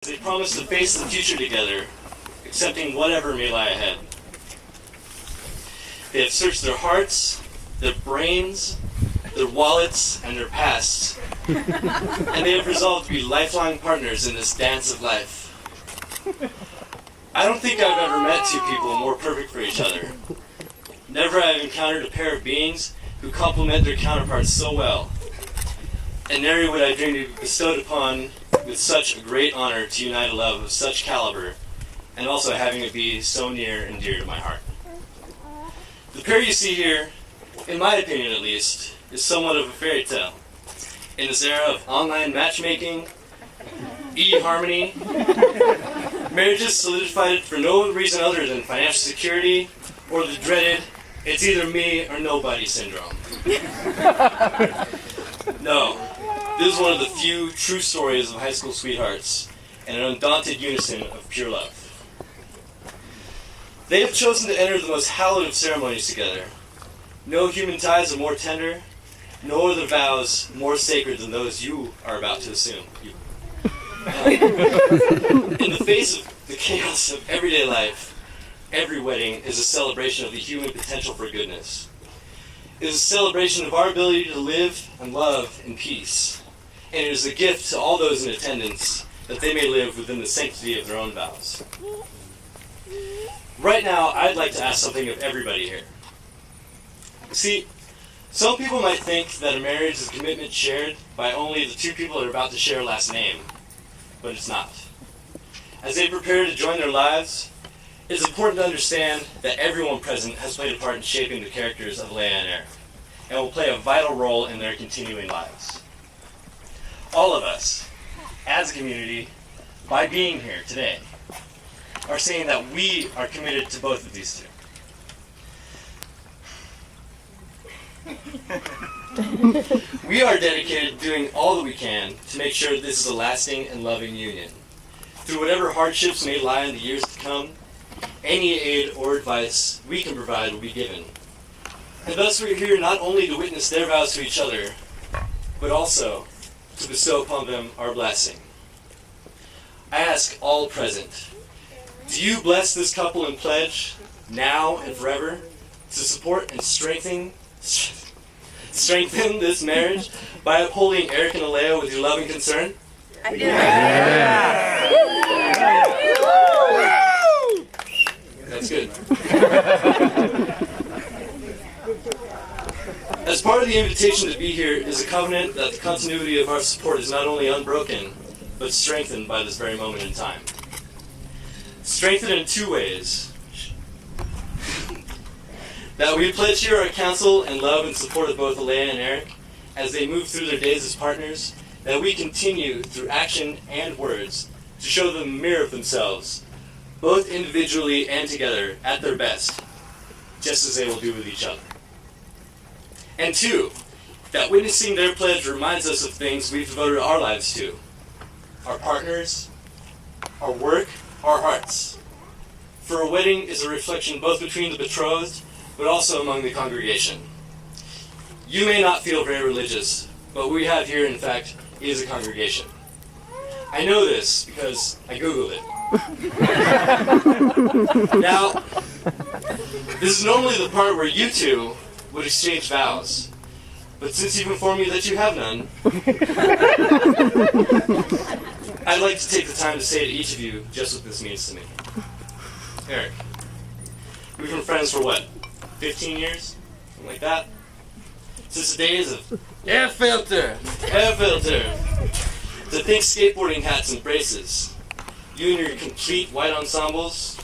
They promise to face the future together, accepting whatever may lie ahead. They have searched their hearts, their brains, their wallets, and their pasts, and they have resolved to be lifelong partners in this dance of life. I don't think I've ever met two people more perfect for each other. Never have I encountered a pair of beings who complement their counterparts so well, and nary would I dream to be bestowed upon with such a great honor to unite a love of such caliber, and also having it be so near and dear to my heart. The pair you see here, in my opinion at least, is somewhat of a fairy tale. In this era of online matchmaking, e-harmony, marriages solidified for no reason other than financial security or the dreaded, it's either me or nobody syndrome. No, this is one of the few true stories of high school sweethearts and an undaunted unison of pure love. They have chosen to enter the most hallowed of ceremonies together. No human ties are more tender, nor the vows more sacred than those you are about to assume. In the face of the chaos of everyday life, every wedding is a celebration of the human potential for goodness. It is a celebration of our ability to live and love in peace. And it is a gift to all those in attendance that they may live within the sanctity of their own vows. Right now, I'd like to ask something of everybody here. See, some people might think that a marriage is a commitment shared by only the two people that are about to share a last name, but it's not. As they prepare to join their lives, it is important to understand that everyone present has played a part in shaping the characters of Elea and Eric, and will play a vital role in their continuing lives. All of us, as a community, by being here today, are saying that we are committed to both of these two. We are dedicated to doing all that we can to make sure this is a lasting and loving union. Through whatever hardships may lie in the years to come, any aid or advice we can provide will be given. And thus we are here not only to witness their vows to each other, but also to bestow upon them our blessing. I ask all present, do you bless this couple and pledge, now and forever, to support and strengthen this marriage by upholding Eric and Elea with your love and concern? I do. That's good. As part of the invitation to be here is a covenant that the continuity of our support is not only unbroken, but strengthened by this very moment in time. Strengthened in two ways. That we pledge here our counsel and love and support of both Elea and Eric as they move through their days as partners, that we continue through action and words to show them a mirror of themselves, both individually and together, at their best, just as they will do with each other. And two, that witnessing their pledge reminds us of things we've devoted our lives to, our partners, our work, our hearts. For a wedding is a reflection both between the betrothed, but also among the congregation. You may not feel very religious, but what we have here, in fact, is a congregation. I know this because I Googled it. Now, this is normally the part where you two would exchange vows, but since you've informed me that you have none, I'd like to take the time to say to each of you just what this means to me. Eric, we've been friends for what, 15 years? Something like that? Since the days of air filter, the pink skateboarding hats and braces, you and your complete white ensembles,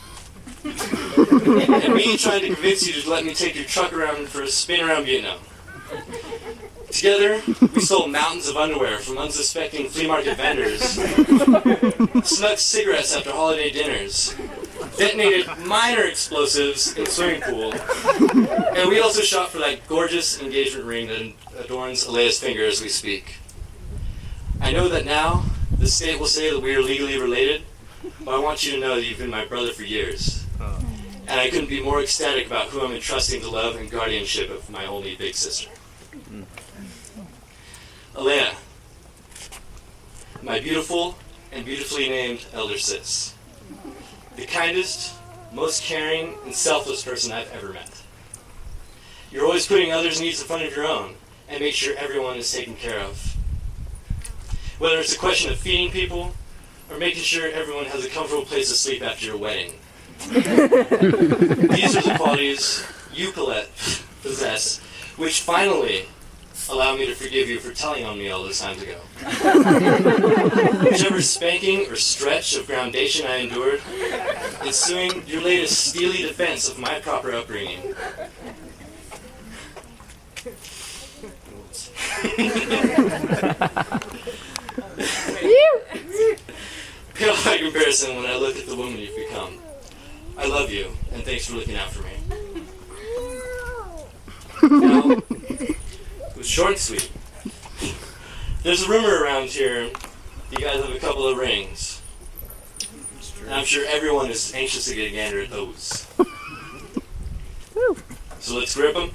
and me trying to convince you to let me take your truck around for a spin around Vietnam. Together, we sold mountains of underwear from unsuspecting flea market vendors, snuck cigarettes after holiday dinners, detonated minor explosives in the swimming pool, and we also shot for that gorgeous engagement ring that adorns Elea's finger as we speak. I know that now, the state will say that we are legally related, but I want you to know that you've been my brother for years. And I couldn't be more ecstatic about who I'm entrusting the love and guardianship of my only big sister. Elea, my beautiful, and beautifully named Elder Sis. The kindest, most caring, and selfless person I've ever met. You're always putting others' needs in front of your own, and make sure everyone is taken care of. Whether it's a question of feeding people, or making sure everyone has a comfortable place to sleep after your wedding. These are the qualities you possess, which finally allow me to forgive you for telling on me all those times ago. Whichever spanking or stretch of groundation I endured, ensuing your latest steely defense of my proper upbringing. Pale by comparison when I look at the woman you've become. I love you, and thanks for looking out for me. Now, it was short and sweet. There's a rumor around here you guys have a couple of rings. And I'm sure everyone is anxious to get a gander at those. So let's grip them.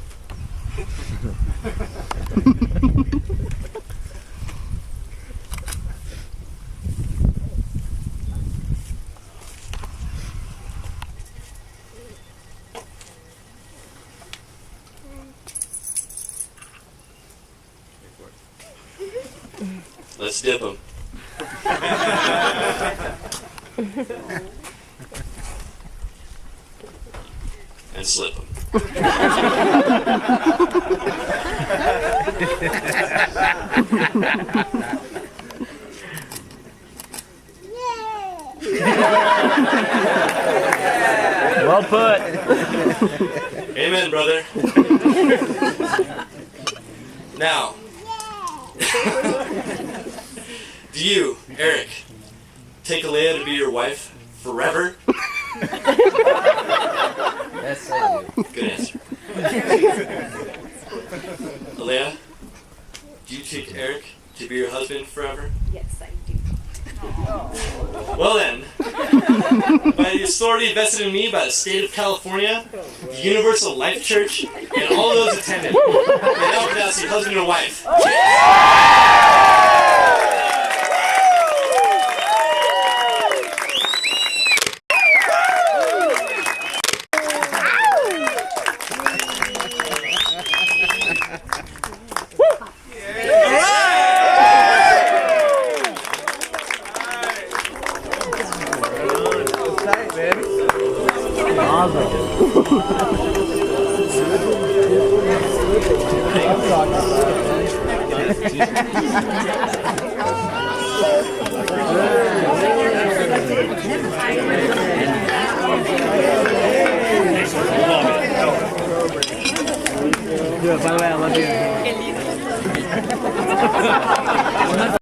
Let's dip them. And slip them. Well put. Amen, brother. Now, do you, Eric, take Elea to be your wife forever? Yes, I do. Good answer. Elea, do you take Eric to be your husband forever? Yes, I do. Well then, by the authority vested in me by the state of California, the Universal Life Church, and all those attendant, they now pronounce you husband and wife. By the way, I love you.